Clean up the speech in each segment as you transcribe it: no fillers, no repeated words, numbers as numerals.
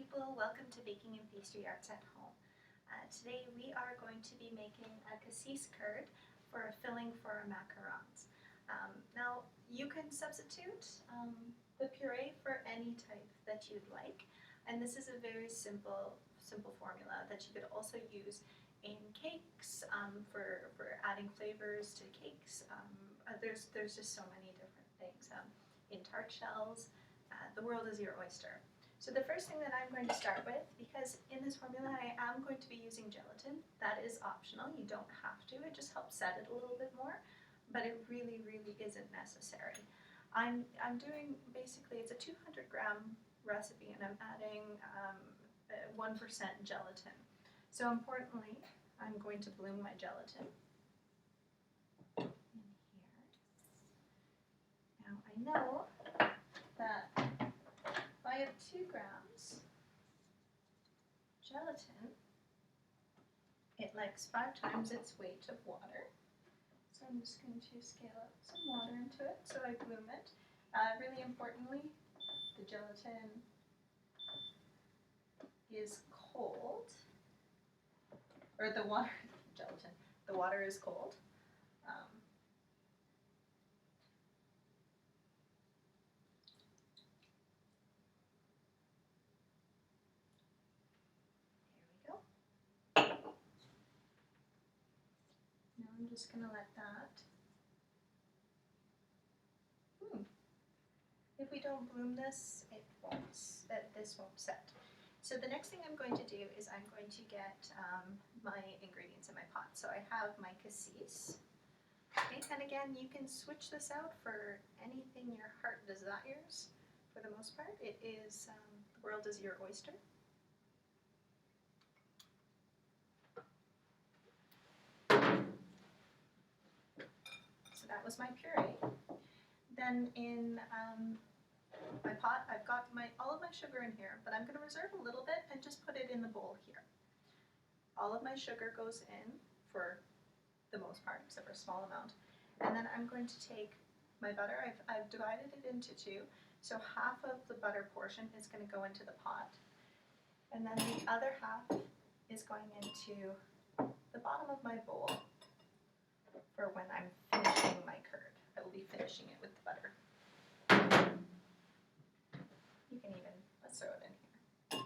people, welcome to Baking and Pastry Arts at Home. Today we are going to be making a cassis curd for a filling for our macarons. Now you can substitute the puree for any type that you'd like, and this is a very simple formula that you could also use in cakes for adding flavors to cakes. There's just so many different things. In tart shells, the world is your oyster. So the first thing that I'm going to start with, because in this formula I am going to be using gelatin, that is optional, you don't have to, it just helps set it a little bit more, but it really isn't necessary. I'm doing, basically it's a 200 gram recipe and I'm adding 1% gelatin. So importantly, I'm going to bloom my gelatin in here. Now I know that if I have 2 grams gelatin, it likes 5 times its weight of water. So I'm just going to scale up some water into it so I bloom it. Really importantly, the gelatin is cold, or the water is cold. I'm just going to let that. If we don't bloom this, this won't set. So the next thing I'm going to do is I'm going to get my ingredients in my pot. So I have my cassis. Okay, and again, you can switch this out for anything your heart desires. For the most part, it is the world is your oyster. That was my puree. Then in my pot, I've got all of my sugar in here, but I'm going to reserve a little bit and just put it in the bowl here. All of my sugar goes in for the most part, except for a small amount. And then I'm going to take my butter. I've divided it into 2, so half of the butter portion is going to go into the pot, and then the other half is going into the bottom of my bowl for when I'm finishing my curd. I will be finishing it with the butter. You can even, let's throw it in here,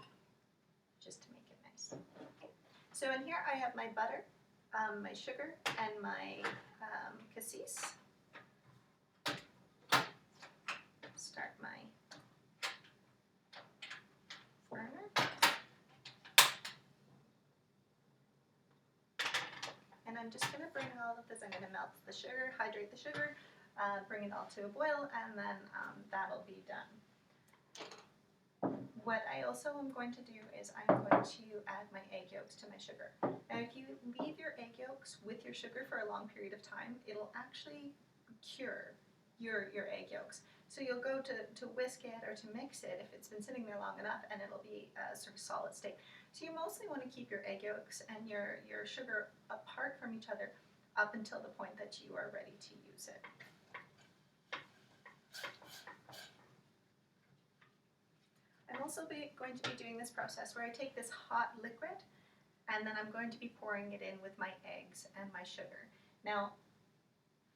just to make it nice. Okay. So in here I have my butter, my sugar, and my cassis. Start my burner. And I'm just going to bring all of this, I'm going to melt the sugar, hydrate the sugar, bring it all to a boil, and then that'll be done. What I also am going to do is I'm going to add my egg yolks to my sugar. Now if you leave your egg yolks with your sugar for a long period of time, it'll actually cure your egg yolks. So you'll go to whisk it or to mix it if it's been sitting there long enough, and it'll be a sort of solid state. So you mostly want to keep your egg yolks and your sugar apart from each other up until the point that you are ready to use it. I'm also going to be doing this process where I take this hot liquid and then I'm going to be pouring it in with my eggs and my sugar. Now,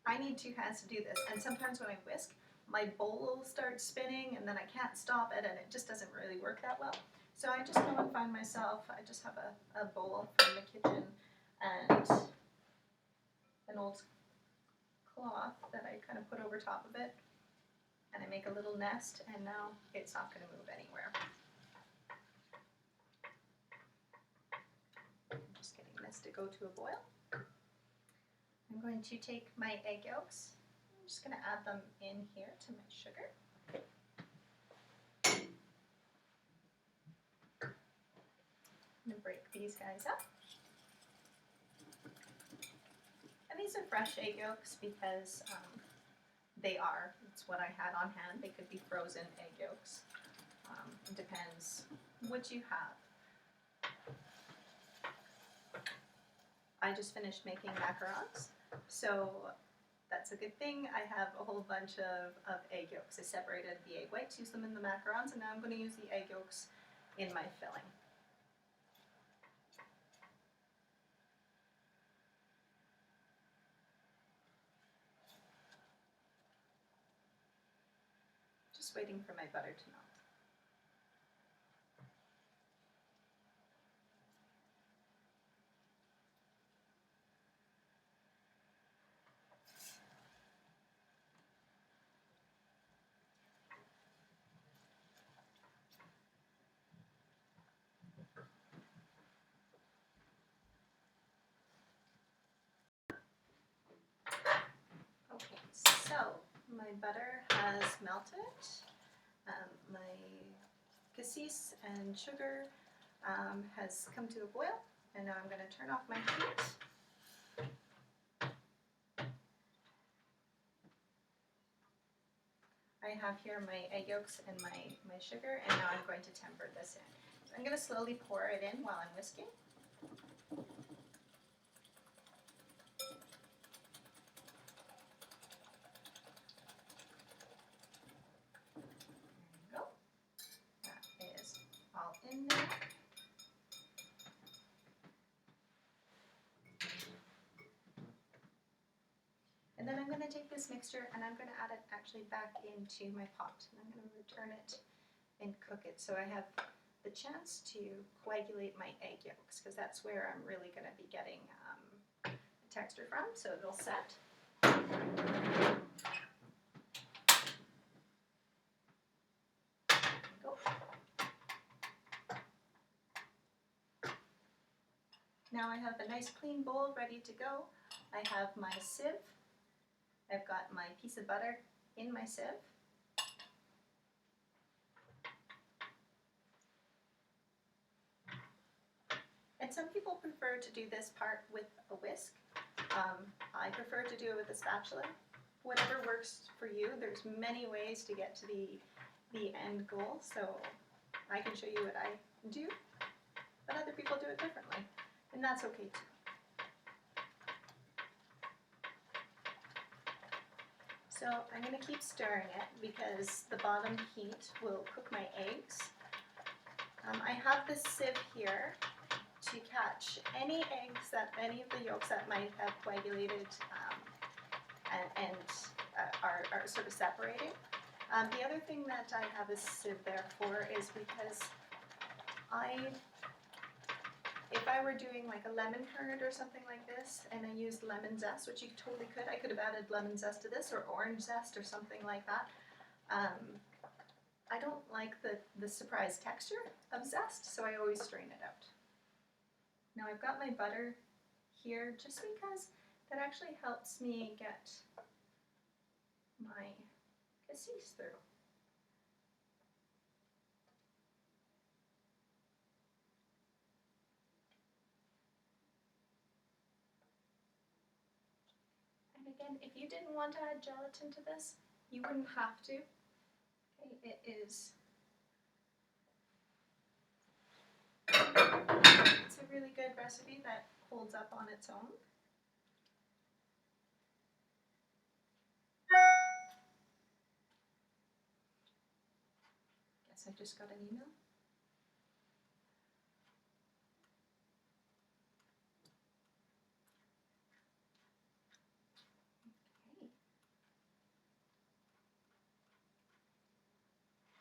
I need 2 hands to do this, and sometimes when I whisk, my bowl will start spinning and then I can't stop it and it just doesn't really work that well. So I just go and find myself, I just have a bowl from the kitchen and an old cloth that I kind of put over top of it, and I make a little nest, and now it's not going to move anywhere. I'm just getting this to go to a boil. I'm going to take my egg yolks, I'm just going to add them in here to my sugar. I'm going to break these guys up. And these are fresh egg yolks because it's what I had on hand. They could be frozen egg yolks. It depends what you have. I just finished making macarons, so that's a good thing. I have a whole bunch of egg yolks. I separated the egg whites, used them in the macarons, and now I'm going to use the egg yolks in my filling. Just waiting for my butter to melt. Okay, so my butter has melted. My cassis and sugar has come to a boil, and now I'm going to turn off my heat. I have here my egg yolks and my sugar, and now I'm going to temper this in. So I'm going to slowly pour it in while I'm whisking. In there. And then I'm going to take this mixture and I'm going to add it actually back into my pot. And I'm going to return it and cook it so I have the chance to coagulate my egg yolks, because that's where I'm really going to be getting the texture from, so it'll set. Now I have a nice clean bowl ready to go. I have my sieve. I've got my piece of butter in my sieve. And some people prefer to do this part with a whisk. I prefer to do it with a spatula. Whatever works for you. There's many ways to get to the end goal, so I can show you what I do, but other people do it differently. And that's okay too. So I'm going to keep stirring it because the bottom heat will cook my eggs. I have this sieve here to catch any eggs that, any of the yolks that might have coagulated and are sort of separating. The other thing that I have a sieve there for is because if I were doing like a lemon curd or something like this and I used lemon zest, which you totally could, I could have added lemon zest to this or orange zest or something like that. I don't like the surprise texture of zest, so I always strain it out. Now I've got my butter here just because that actually helps me get my cassis through. And again, if you didn't want to add gelatin to this, you wouldn't have to. Okay, it's a really good recipe that holds up on its own. Guess I just got an email. Okay.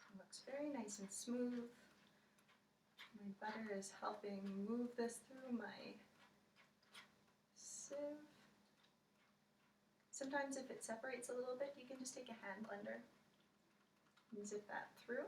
It looks very nice and smooth. My butter is helping move this through my sieve. Sometimes if it separates a little bit, you can just take a hand blender and zip that through.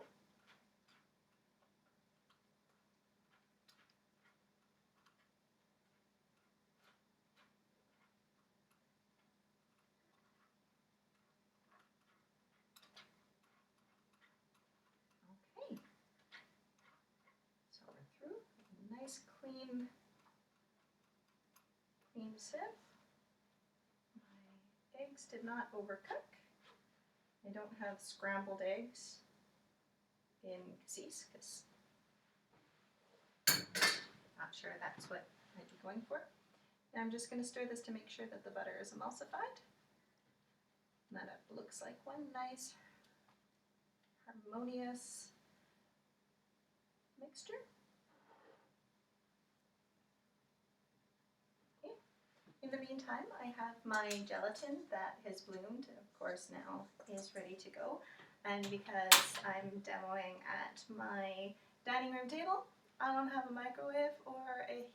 Okay, so we're through. Nice clean sieve. My eggs did not overcook. I don't have scrambled eggs in cassis because I'm not sure that's what I'd be going for. And I'm just going to stir this to make sure that the butter is emulsified. And that it looks like one nice, harmonious mixture. Okay. In the meantime, I have my gelatin that has bloomed, of course now is ready to go. And because I'm demoing at my dining room table, I don't have a microwave or a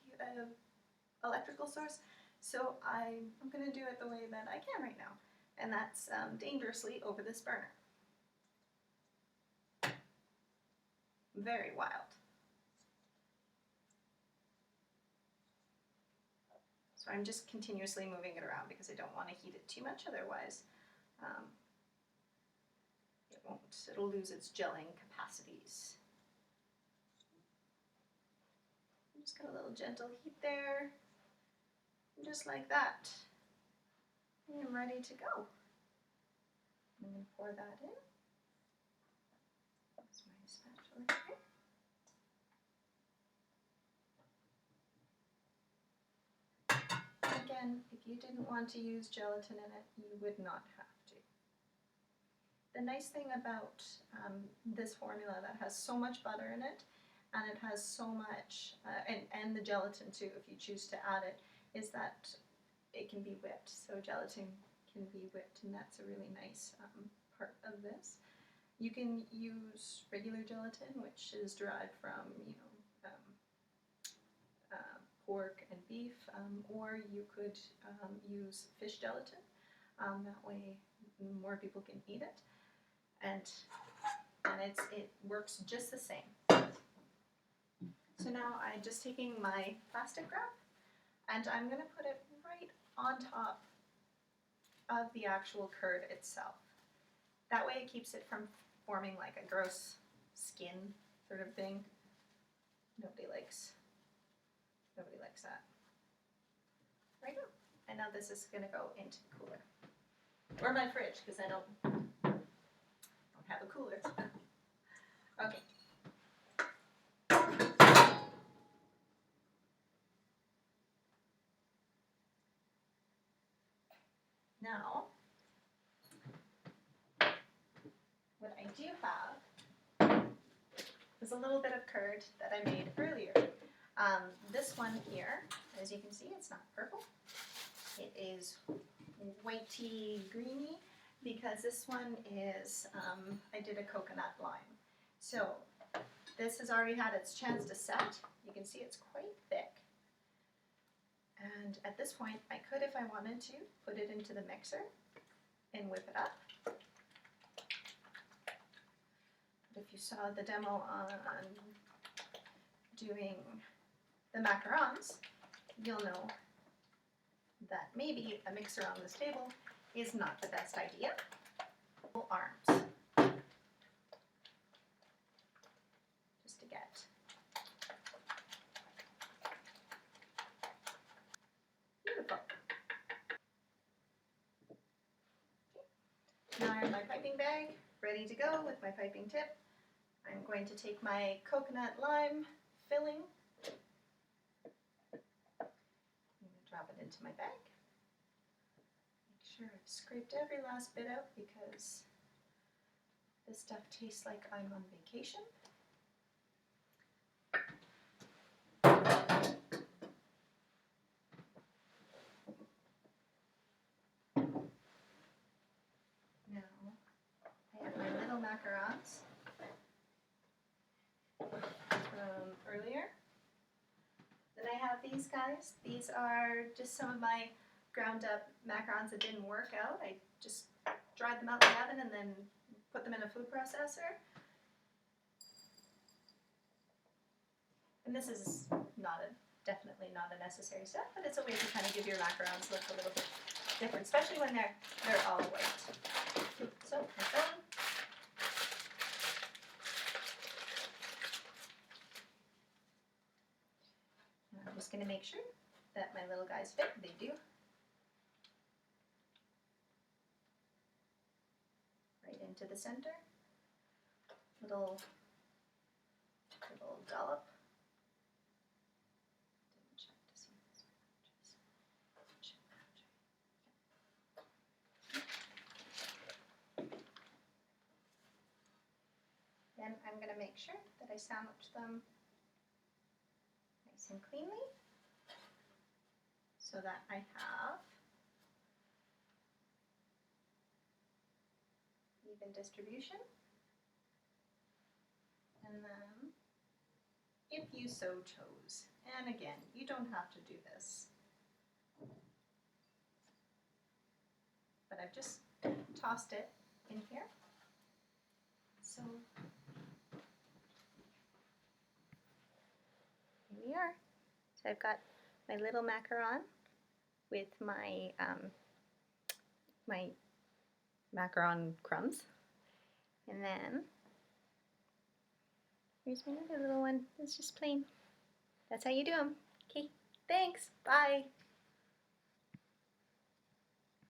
electrical source, so I'm going to do it the way that I can right now, and that's dangerously over this burner. Very wild. So I'm just continuously moving it around because I don't want to heat it too much, otherwise it'll lose its gelling capacities. Just got a little gentle heat there, and just like that, I'm ready to go. I'm going to pour that in. That's my spatula here. Again, if you didn't want to use gelatin in it, you would not have to. The nice thing about this formula that has so much butter in it, and it has so much, and the gelatin too, if you choose to add it, is that it can be whipped. So gelatin can be whipped, and that's a really nice part of this. You can use regular gelatin, which is derived from, pork and beef, or you could use fish gelatin. That way more people can eat it, and it works just the same. So now I'm just taking my plastic wrap, and I'm going to put it right on top of the actual curd itself. That way it keeps it from forming like a gross skin sort of thing. Nobody likes that. Right now. And now this is going to go into the cooler. Or my fridge, because I don't have a cooler. Okay. Now, what I do have is a little bit of curd that I made earlier. This one here, as you can see, it's not purple. It is whitey greeny because this one is, I did a coconut lime. So this has already had its chance to set. You can see it's quite thick. And at this point, I could, if I wanted to, put it into the mixer and whip it up. But if you saw the demo on doing the macarons, you'll know that maybe a mixer on this table is not the best idea. Arms. Just to get beautiful. Now I have my piping bag ready to go with my piping tip. I'm going to take my coconut lime filling. I'm going to drop it into my bag. Make sure I've scraped every last bit out because this stuff tastes like I'm on vacation. Now I have my little macarons from earlier. Then I have these guys. These are just some of my ground up macarons that didn't work out. I just dried them out in the oven and then put them in a food processor. And this is definitely not a necessary step, but it's a way to kind of give your macarons look a little bit different, especially when they're all white. So I'm done. I'm just going to make sure that my little guys fit. They do. Right into the center. Little dollop. Didn't check to see if this matches. Then I'm going to make sure that I sandwich them nice and cleanly so that I have even distribution. And then, if you so chose, and again, you don't have to do this, but I've just tossed it in here. So here we are. So I've got my little macaron with my my macaron crumbs, and then here's my other little one. It's just plain. That's how you do them. Okay, thanks. Bye.